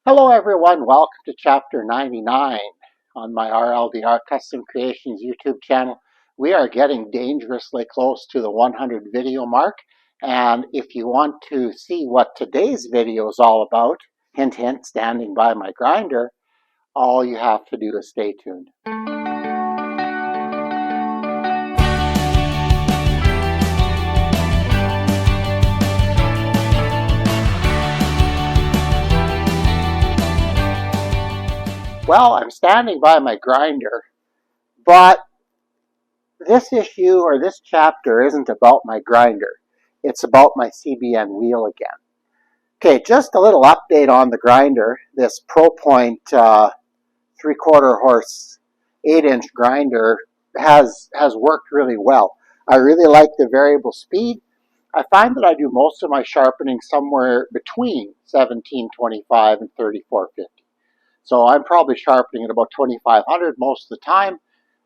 Hello everyone, welcome to chapter 99 on my RLDR Custom Creations YouTube channel. We are getting dangerously close to the 100 video mark, and if you want to see what today's video is all about, hint hint, standing by my grinder, all you have to do is stay tuned. Well, I'm standing by my grinder, but this issue or this chapter isn't about my grinder. It's about my CBN wheel again. Okay, just a little update on the grinder. This ProPoint 3/4 horse 8-inch grinder has worked really well. I really like the variable speed. I find that I do most of my sharpening somewhere between 1725 and 3450. So I'm probably sharpening at about 2500 most of the time.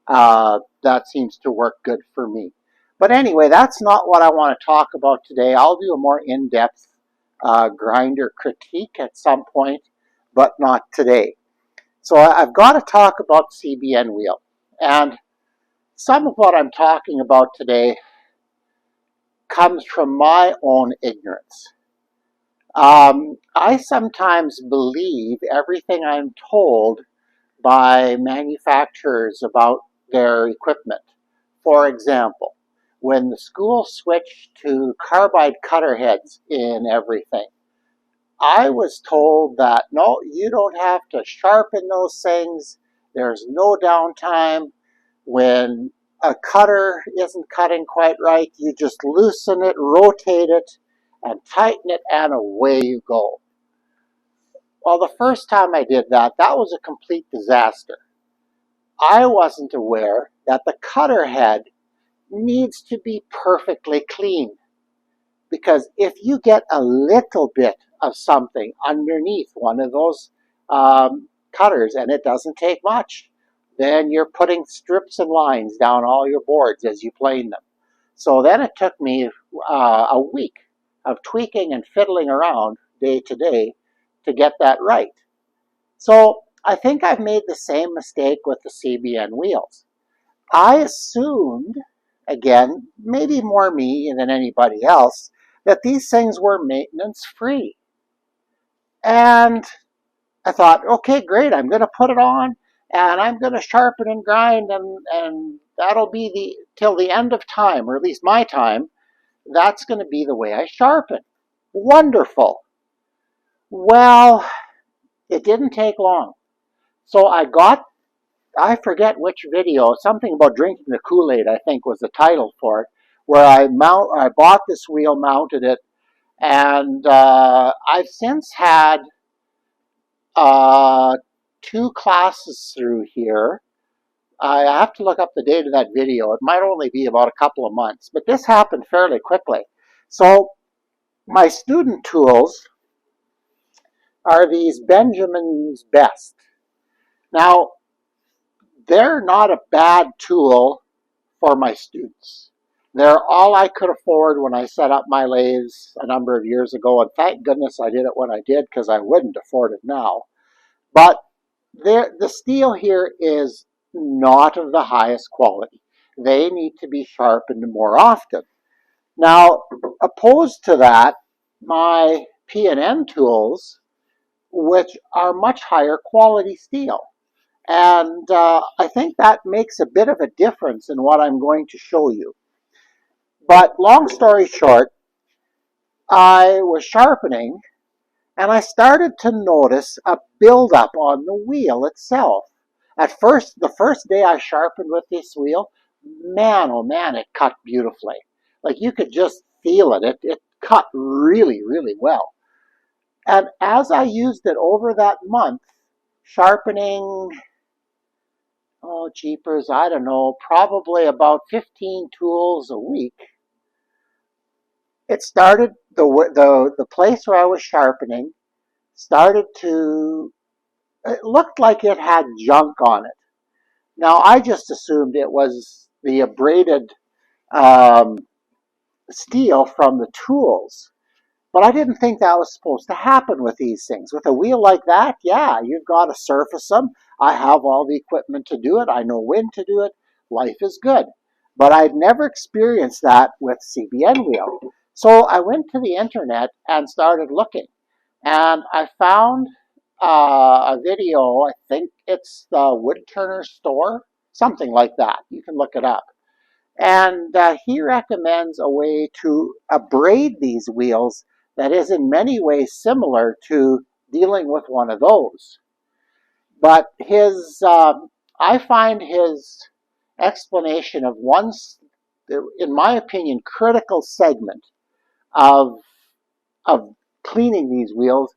That seems to work good for me. But anyway, that's not what I want to talk about today. I'll do a more in-depth grinder critique at some point, but not today. So I've got to talk about CBN wheel. And some of what I'm talking about today comes from my own ignorance. I sometimes believe everything I'm told by manufacturers about their equipment. For example, when the school switched to carbide cutter heads in everything, I was told that, no, you don't have to sharpen those things. There's no downtime. When a cutter isn't cutting quite right, you just loosen it, rotate it, and tighten it, and away you go. Well, the first time I did that, that was a complete disaster. I wasn't aware that the cutter head needs to be perfectly clean. Because if you get a little bit of something underneath one of those cutters, and it doesn't take much, then you're putting strips and lines down all your boards as you plane them. So then it took me a week of tweaking and fiddling around day to day to get that right. So I think I've made the same mistake with the CBN wheels. I assumed, again, maybe more me than anybody else, that these things were maintenance free. And I thought, okay, great, I'm going to put it on and I'm going to sharpen and grind, and that'll be till the end of time, or at least my time. That's going to be the way I sharpen. Wonderful. Well, it didn't take long. So I forget which video, something about drinking the Kool-Aid, I think was the title for it, where I bought this wheel, mounted it, and I've since had 2 classes through here. I have to look up the date of that video. It might only be about a couple of months, but this happened fairly quickly. So my student tools are these Benjamin's Best. Now, they're not a bad tool for my students. They're all I could afford when I set up my lathes a number of years ago, and thank goodness I did it when I did, because I wouldn't afford it now. But the steel here is not of the highest quality. They need to be sharpened more often. Now, opposed to that, my P&N tools, which are much higher quality steel. And I think that makes a bit of a difference in what I'm going to show you. But long story short, I was sharpening and I started to notice a buildup on the wheel itself. At first, the first day I sharpened with this wheel, man, oh man, it cut beautifully. Like you could just feel it. It cut really, really well. And as I used it over that month, sharpening, oh jeepers, I don't know, probably about 15 tools a week, it started, the place where I was sharpening started to, it looked like it had junk on it. Now, I just assumed it was the abraded steel from the tools. But I didn't think that was supposed to happen with these things. With a wheel like that, yeah, you've got to surface them. I have all the equipment to do it. I know when to do it. Life is good. But I'd never experienced that with CBN wheel. So I went to the internet and started looking. And I found a video. I think it's the Woodturner store, something like that. You can look it up. And he recommends a way to abrade these wheels that is in many ways similar to dealing with one of those. But I find his explanation of one, in my opinion, critical segment of, of cleaning these wheels,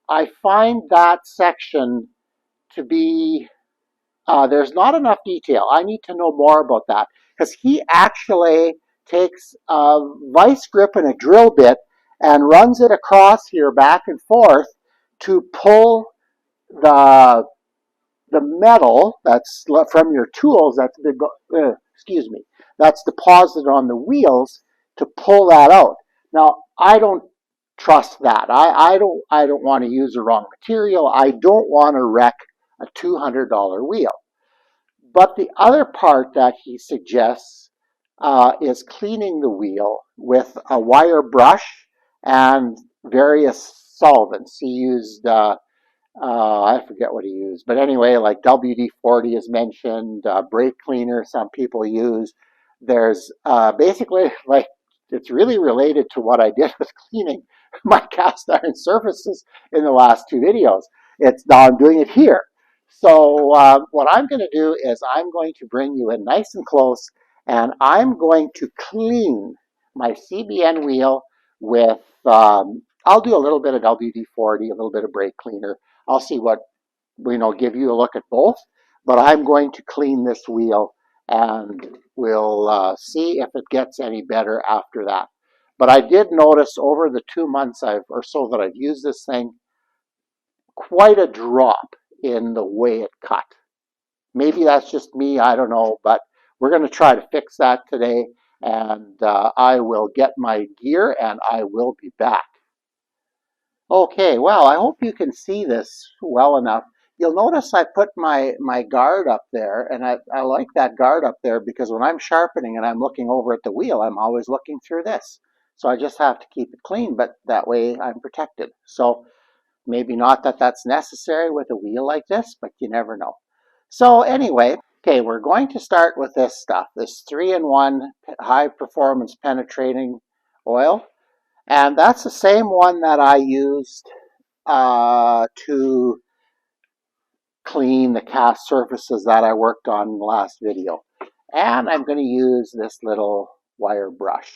I find that section to be there's not enough detail. I need to know more about that because he actually takes a vice grip and a drill bit and runs it across here back and forth to pull the the metal that's from your tools excuse me, that's deposited on the wheels to pull that out. Now I don't trust that. I don't want to use the wrong material. I don't want to wreck a $200 wheel. But the other part that he suggests is cleaning the wheel with a wire brush and various solvents. He used, I forget what he used, but anyway, like WD-40 is mentioned, brake cleaner some people use. There's basically, like, it's really related to what I did with cleaning my cast iron surfaces in the last two videos. It's now I'm doing it here. So what I'm going to do is I'm going to bring you in nice and close, and I'm going to clean my CBN wheel with, I'll do a little bit of WD-40, a little bit of brake cleaner. I'll see what, give you a look at both, but I'm going to clean this wheel and we'll see if it gets any better after that. But I did notice over the 2 months or so that I've used this thing, quite a drop in the way it cut. Maybe that's just me, I don't know, but we're going to try to fix that today, and I will get my gear and I will be back. Okay, well, I hope you can see this well enough. You'll notice I put my guard up there, and I like that guard up there because when I'm sharpening and I'm looking over at the wheel, I'm always looking through this. So I just have to keep it clean, but that way I'm protected. So maybe not that that's necessary with a wheel like this, but you never know. So anyway, okay, we're going to start with this stuff, this 3-in-1 high performance penetrating oil. And that's the same one that I used to clean the cast surfaces that I worked on in the last video. And I'm going to use this little wire brush.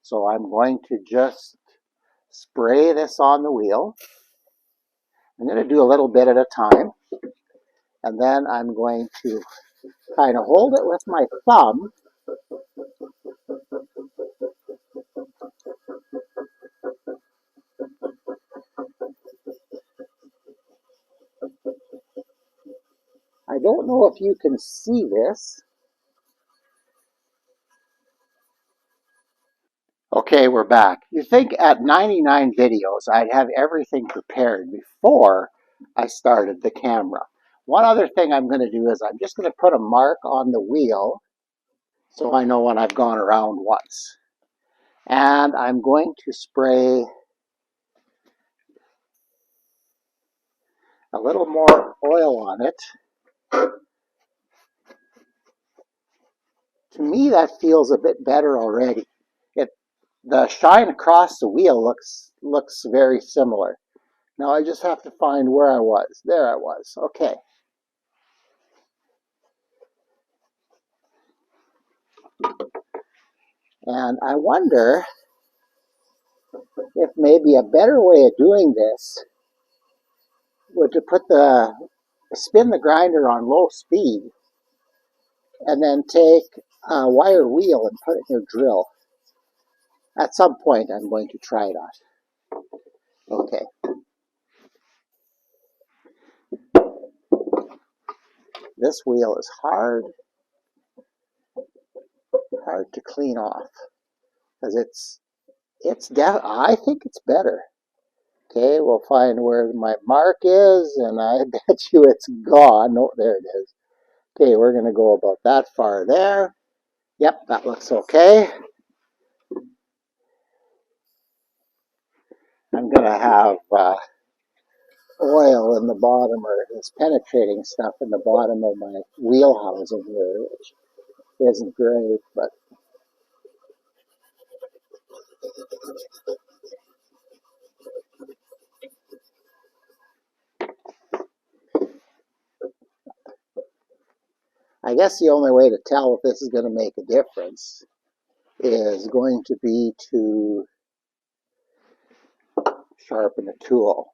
So I'm going to just spray this on the wheel. I'm going to do a little bit at a time. And then I'm going to kind of hold it with my thumb. I don't know if you can see this. Okay, we're back. You think at 99 videos I'd have everything prepared before I started the camera. One other thing I'm going to do is I'm just going to put a mark on the wheel so I know when I've gone around once. And I'm going to spray a little more oil on it. To me, that feels a bit better already. The shine across the wheel looks very similar. Now I just have to find where I was. There I was. Okay. And I wonder if maybe a better way of doing this would to spin the grinder on low speed and then take a wire wheel and put it in your drill. At some point I'm going to try it out. Okay. This wheel is hard to clean off because I think it's better. Okay, we'll find where my mark is, and I bet you it's gone. No, there it is. Okay, we're going to go about that far there. Yep, that looks okay. I'm going to have oil in the bottom, or this penetrating stuff in the bottom of my wheel housing here, which isn't great, but I guess the only way to tell if this is going to make a difference is going to be to sharpen a tool.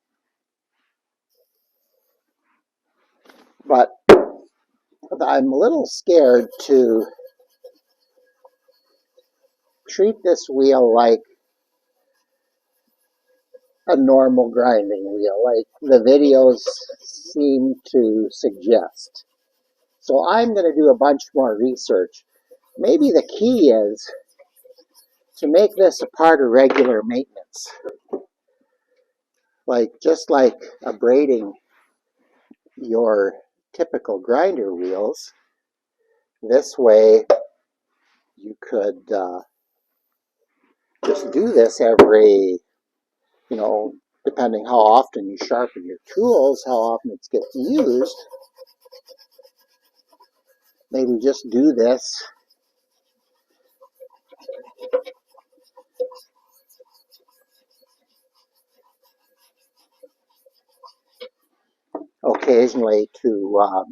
But I'm a little scared to treat this wheel like a normal grinding wheel, like the videos seem to suggest. So I'm going to do a bunch more research. Maybe the key is to make this a part of regular maintenance. Just like abrading your typical grinder wheels, this way you could just do this every, depending how often you sharpen your tools, how often it gets used. Maybe just do this occasionally to,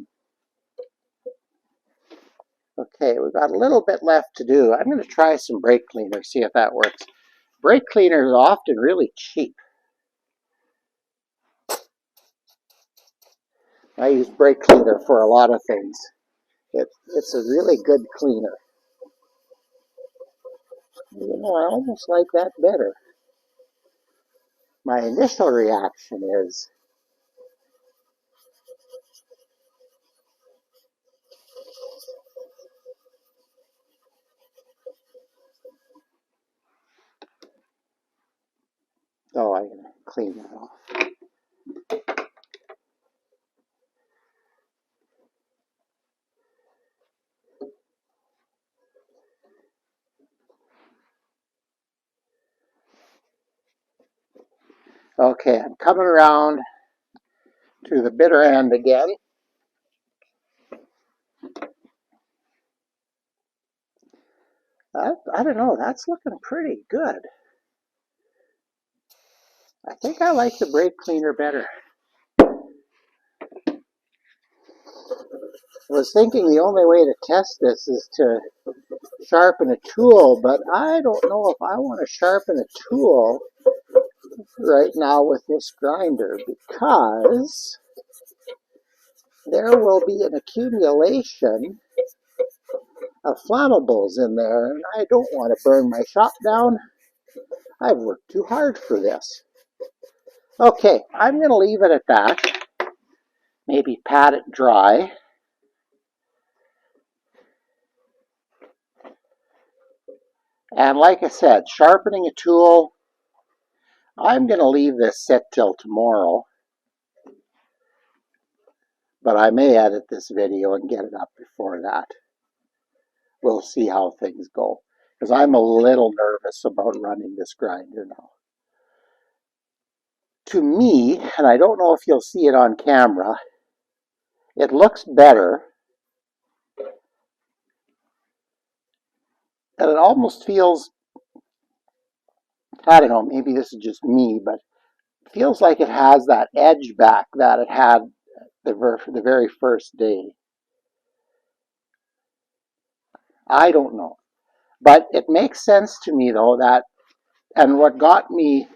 okay, we've got a little bit left to do. I'm going to try some brake cleaner, see if that works. Brake cleaner is often really cheap. I use brake cleaner for a lot of things. It's a really good cleaner. I almost like that better. My initial reaction is, oh, I'm going to clean that off. Okay, I'm coming around to the bitter end again. I don't know, that's looking pretty good. I think I like the brake cleaner better. I was thinking the only way to test this is to sharpen a tool, but I don't know if I want to sharpen a tool right now with this grinder, because there will be an accumulation of flammables in there, and I don't want to burn my shop down. I've worked too hard for this. Okay, I'm going to leave it at that. Maybe pat it dry. And like I said, sharpening a tool, I'm going to leave this sit till tomorrow. But I may edit this video and get it up before that. We'll see how things go, because I'm a little nervous about running this grinder now. To me, and I don't know if you'll see it on camera, it looks better, and it almost feels, I don't know, maybe this is just me, but it feels like it has that edge back that it had the very first day. I don't know. But it makes sense to me, though, that, and what got me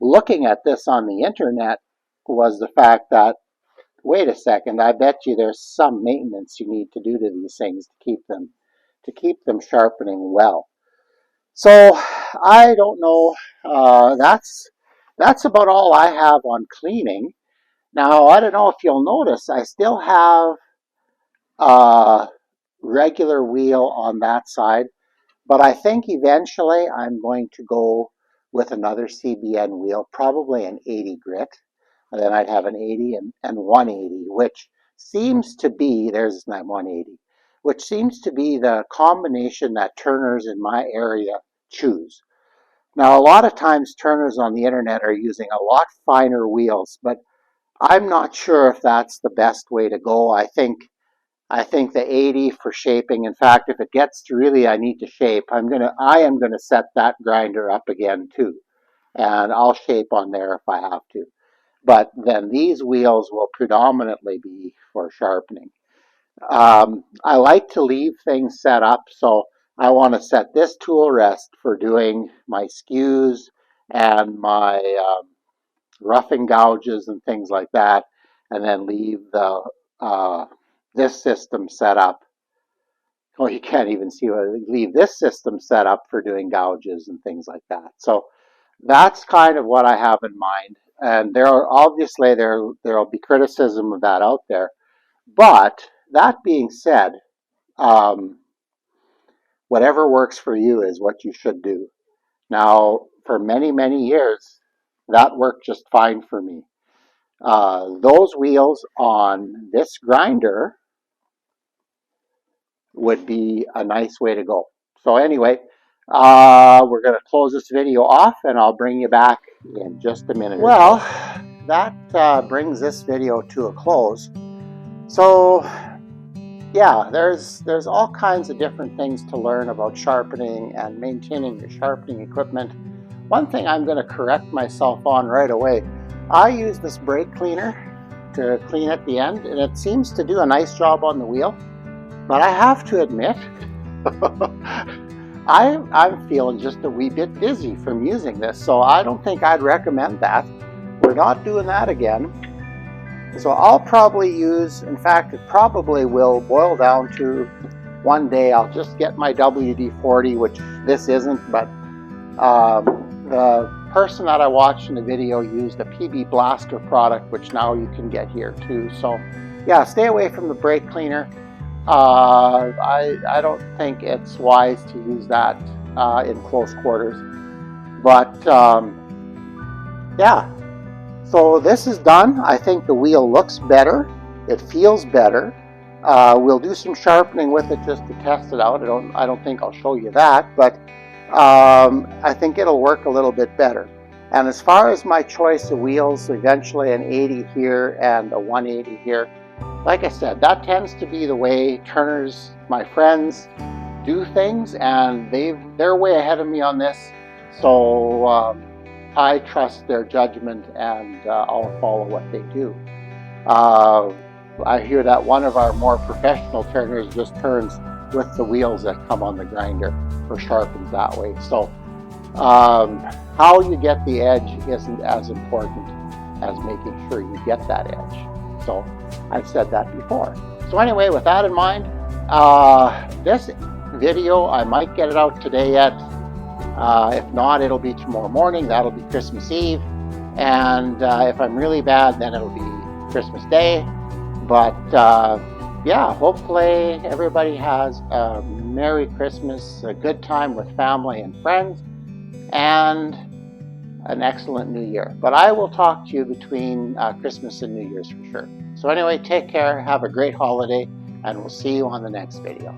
looking at this on the internet was the fact that, wait a second, I bet you there's some maintenance you need to do to these things to keep them sharpening well. So I don't know. That's about all I have on cleaning. Now, I don't know if you'll notice, I still have a regular wheel on that side, But I think eventually I'm going to go with another CBN wheel, probably an 80 grit. And then I'd have an 80 and 180, which seems to be, there's that 180, which seems to be the combination that turners in my area choose. Now, a lot of times turners on the internet are using a lot finer wheels, but I'm not sure if that's the best way to go. I think the 80 for shaping. In fact, if it gets to really I need to shape, I am gonna set that grinder up again too, and I'll shape on there if I have to. But then these wheels will predominantly be for sharpening. I like to leave things set up, so I want to set this tool rest for doing my skews and my roughing gouges and things like that, and then leave the this system set up. Oh, you can't even see what leave this system set up for doing gouges and things like that. So that's kind of what I have in mind. And there are obviously there'll be criticism of that out there. But that being said, um, whatever works for you is what you should do. Now, for many, many years, that worked just fine for me. Those wheels on this grinder would be a nice way to go. So anyway, we're going to close this video off and I'll bring you back in just a minute. Well, that brings this video to a close. So yeah, there's all kinds of different things to learn about sharpening and maintaining your sharpening equipment. One thing I'm going to correct myself on right away, I use this brake cleaner to clean at the end, and it seems to do a nice job on the wheel. But I have to admit, I'm feeling just a wee bit dizzy from using this, so I don't think I'd recommend that. We're not doing that again. So I'll probably use, in fact, it probably will boil down to one day I'll just get my WD-40, which this isn't, but the person that I watched in the video used a PB Blaster product, which now you can get here too. So yeah, stay away from the brake cleaner. I don't think it's wise to use that in close quarters. But yeah, so this is done. I think the wheel looks better. It feels better. We'll do some sharpening with it just to test it out. I don't think I'll show you that, but I think it'll work a little bit better. And as far as my choice of wheels, eventually an 80 here and a 180 here, like I said, that tends to be the way turners, my friends, do things, and they're way ahead of me on this. So I trust their judgment, and I'll follow what they do. I hear that one of our more professional turners just turns with the wheels that come on the grinder or sharpens that way. So how you get the edge isn't as important as making sure you get that edge. So I've said that before. So anyway, with that in mind, this video, I might get it out today yet. If not, it'll be tomorrow morning. That'll be Christmas Eve. And if I'm really bad, then it'll be Christmas Day. But yeah, hopefully everybody has a Merry Christmas, a good time with family and friends, and an excellent New Year. But I will talk to you between Christmas and New Year's for sure. So anyway, take care, have a great holiday, and we'll see you on the next video.